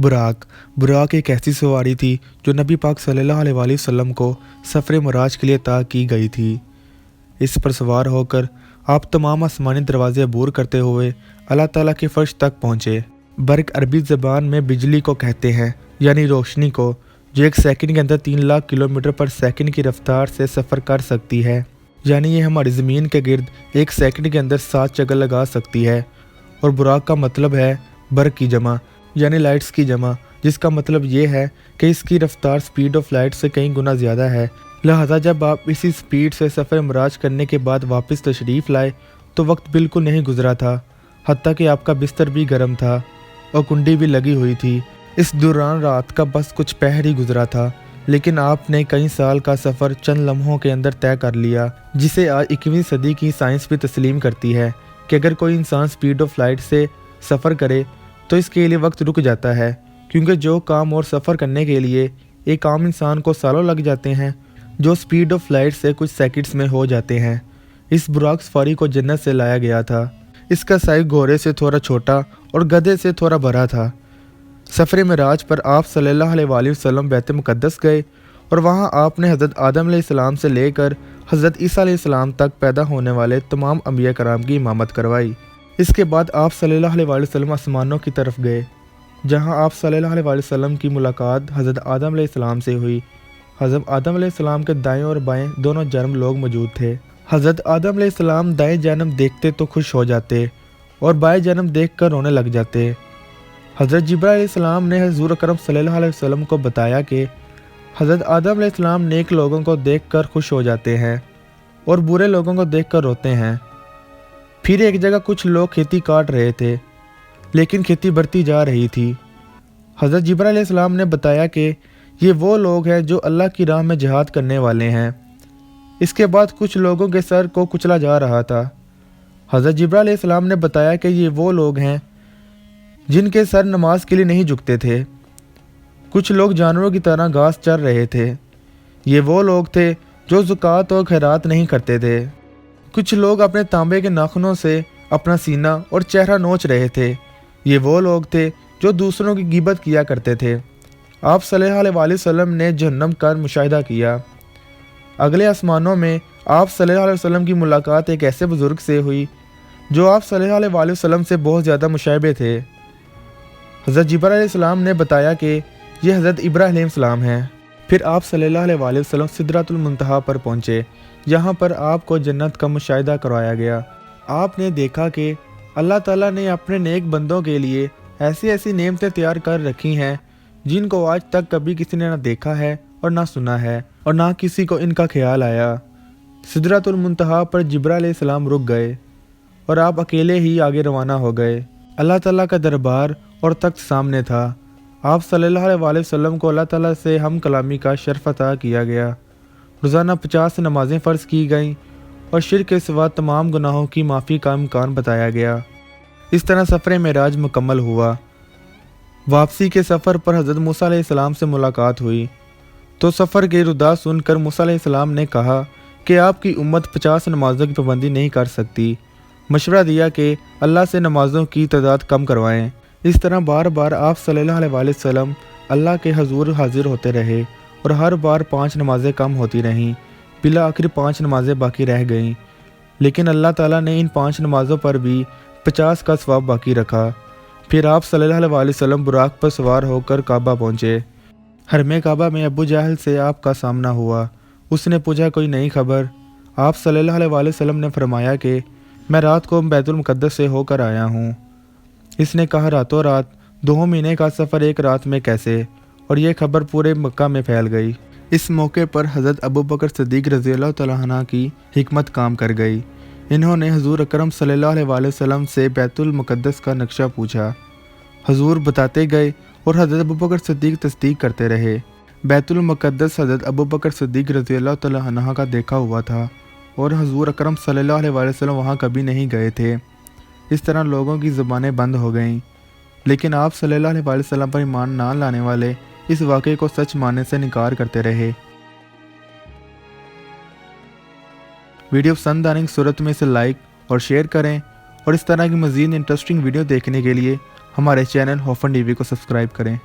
बुराक एक ऐसी सवारी थी जो नबी पाक सल्लल्लाहु अलैहि वसल्लम को सफ़र मराज के लिए अता की गई थी। इस पर सवार होकर आप तमाम आसमानी दरवाजे अबूर करते हुए अल्लाह ताला के फर्श तक पहुँचे। बर्क अरबी ज़बान में बिजली को कहते हैं, यानी रोशनी को, जो एक सेकंड के अंदर 3 लाख किलोमीटर पर सेकंड की रफ्तार से सफ़र कर सकती है। यानी ये हमारी ज़मीन के गिर्द एक सेकंड के अंदर 7 चक्कर लगा सकती है। और बुराक का मतलब है बर्क की जमा, यानी लाइट्स की जमा, जिसका मतलब ये है कि इसकी रफ्तार स्पीड ऑफ लाइट से कई गुना ज़्यादा है। लिहाजा जब आप इसी स्पीड से सफ़र मराज करने के बाद वापस तशरीफ़ लाए तो वक्त बिल्कुल नहीं गुजरा था, हत्ता कि आपका बिस्तर भी गर्म था और कुंडी भी लगी हुई थी। इस दौरान रात का बस कुछ पहर ही गुजरा था, लेकिन आपने कई साल का सफ़र चंद लम्हों के अंदर तय कर लिया, जिसे आज 21वीं सदी की साइंस भी तस्लीम करती है कि अगर कोई इंसान स्पीड ऑफ लाइट से सफ़र करे तो इसके लिए वक्त रुक जाता है, क्योंकि जो काम और सफ़र करने के लिए एक आम इंसान को सालों लग जाते हैं, जो स्पीड ऑफ लाइट से कुछ सेकंड्स में हो जाते हैं। इस बुराक सफारी को जन्नत से लाया गया था। इसका साइज घोड़े से थोड़ा छोटा और गधे से थोड़ा बड़ा था। सफ़र मिराज पर आप सल्लल्लाहु अलैहि वसल्लम बैत मुक़द्दस गए और वहाँ आपने हज़रत आदम अलैहिस्सलाम से लेकर हज़रत ईसा अलैहिस्सलाम तक पैदा होने वाले तमाम अंबिया कराम की इमामत करवाई। इसके बाद आप सल्लल्लाहु अलैहि वसल्लम आसमानों की तरफ गए, जहाँ आप सल्लल्लाहु अलैहि वसल्लम की मुलाकात हज़रत आदम अलैहिस्सलाम से हुई। हज़रत आदम अलैहिस्सलाम के दाएं और बाएं दोनों जानब लोग मौजूद थे। हज़रत आदम अलैहिस्सलाम दाएं जानब देखते तो खुश हो जाते और बाएं जानब देख कर रोने लग जाते। हज़रत जिब्राइल अलैहिस्सलाम ने हुज़ूर अकरम सल्लल्लाहु अलैहि वसल्लम को बताया कि हज़रत आदम अलैहिस्सलाम नेक लोगों को देख कर खुश हो जाते हैं और बुरे लोगों को देख कर रोते हैं। फिर एक जगह कुछ लोग खेती काट रहे थे, लेकिन खेती बढ़ती जा रही थी। हज़रत जिब्राइल अलैहिस्सलाम ने बताया कि ये वो लोग हैं जो अल्लाह की राह में जिहाद करने वाले हैं। इसके बाद कुछ लोगों के सर को कुचला जा रहा था। हज़रत जिब्राइल अलैहिस्सलाम ने बताया कि ये वो लोग हैं जिनके सर नमाज के लिए नहीं झुकते थे। कुछ लोग जानवरों की तरह घास चर रहे थे। ये वो लोग थे जो ज़कात और खैरात नहीं करते थे। कुछ लोग अपने तांबे के नाखूनों से अपना सीना और चेहरा नोच रहे थे। ये वो लोग थे जो दूसरों की गिबत किया करते थे। आप सल्लल्लाहु अलैहि वसल्लम ने जहन्नम का मुशाहिदा किया। अगले आसमानों में आप सल्लल्लाहु अलैहि वसल्लम की मुलाकात एक ऐसे बुज़ुर्ग से हुई जो आप सल्लल्लाहु अलैहि वसल्लम से बहुत ज़्यादा मुशाबे थे। हज़रत जिब्राइल अलैहिस्सलाम ने बताया कि ये हज़रत इब्राहीम अलैहिस्सलाम हैं। फिर आप सल्लल्लाहु अलैहि वसल्लम सिदरतुल मुंतहा पर पहुँचे। यहाँ पर आपको जन्नत का मुशाहिदा करवाया गया। आपने देखा कि अल्लाह ताला ने अपने नेक बंदों के लिए ऐसी ऐसी नेमतें तैयार कर रखी हैं जिनको आज तक कभी किसी ने ना देखा है और ना सुना है और ना किसी को इनका ख्याल आया। सिदरतुल मुंतहा पर जिब्राइल अलैहिस्सलाम रुक गए और आप अकेले ही आगे रवाना हो गए। अल्लाह ताला का दरबार और तख्त सामने था। आप सल्लल्लाहु अलैहि वसल्लम को अल्लाह ताला से हम कलामी का शर्फ अता किया गया। रोज़ाना 50 नमाज़ें फ़र्ज़ की गईं और शिर्क के सिवा तमाम गुनाहों की माफ़ी का इम्कान बताया गया। इस तरह सफ़र मेराज मुकम्मल हुआ। वापसी के सफ़र पर हज़रत मूसा अलैहिस्सलाम से मुलाकात हुई तो सफ़र के रुदा सुनकर मूसा अलैहिस्सलाम ने कहा कि आपकी उम्मत 50 नमाज़ों की पाबंदी नहीं कर सकती। मशवरा दिया कि अल्लाह से नमाज़ों की तादाद कम करवाएं। इस तरह बार बार आप सल्लल्लाहु अलैहि वसल्लम अल्लाह के हजूर हाजिर होते रहे और हर बार 5 नमाज़ें कम होती रहीं। बिला आखिर 5 नमाज़ें बाकी रह गईं, लेकिन अल्लाह ताला ने इन 5 नमाज़ों पर भी 50 का सवाब बाकी रखा। फिर आप सल्लल्लाहु अलैहि वसल्लम बुराक पर सवार होकर काबा पहुँचे। हरमे काबा में अबू जहल से आपका सामना हुआ। उसने पूछा कोई नई खबर। आप सल्लल्लाहु अलैहि वसल्लम ने फरमाया कि मैं रात को बैतुल मुक़द्दस से होकर आया हूँ। इसने कहा रातों रात 2 महीने का सफ़र एक रात में कैसे, और यह खबर पूरे मक्का में फैल गई। इस मौके पर हज़रत अबू बकर सिद्दीक़ रज़ियल्लाहु तआला अन्हु की हिकमत काम कर गई। इन्होंने हुज़ूर अकरम सल्लल्लाहु अलैहि वसल्लम से बैतुल मुक़द्दस का नक्शा पूछा। हुज़ूर बताते गए और हज़रत अबू बकर सिद्दीक़ तस्दीक करते रहे। बैतुल मुक़द्दस हज़रत अबू बकर सिद्दीक़ रज़ियल्लाहु तआला अन्हु का देखा हुआ था और हुज़ूर अकरम सल्लल्लाहु अलैहि वसल्लम वहाँ कभी नहीं गए थे। इस तरह लोगों की ज़ुबानें बंद हो गईं, लेकिन आप सल्लल्लाहु अलैहि वसल्लम पर ईमान ना लाने वाले इस वाक़े को सच मानने से इनकार करते रहे। वीडियो पसंद आने की सूरत में इसे लाइक और शेयर करें और इस तरह की मज़ीद इंटरेस्टिंग वीडियो देखने के लिए हमारे चैनल होफन टीवी को सब्सक्राइब करें।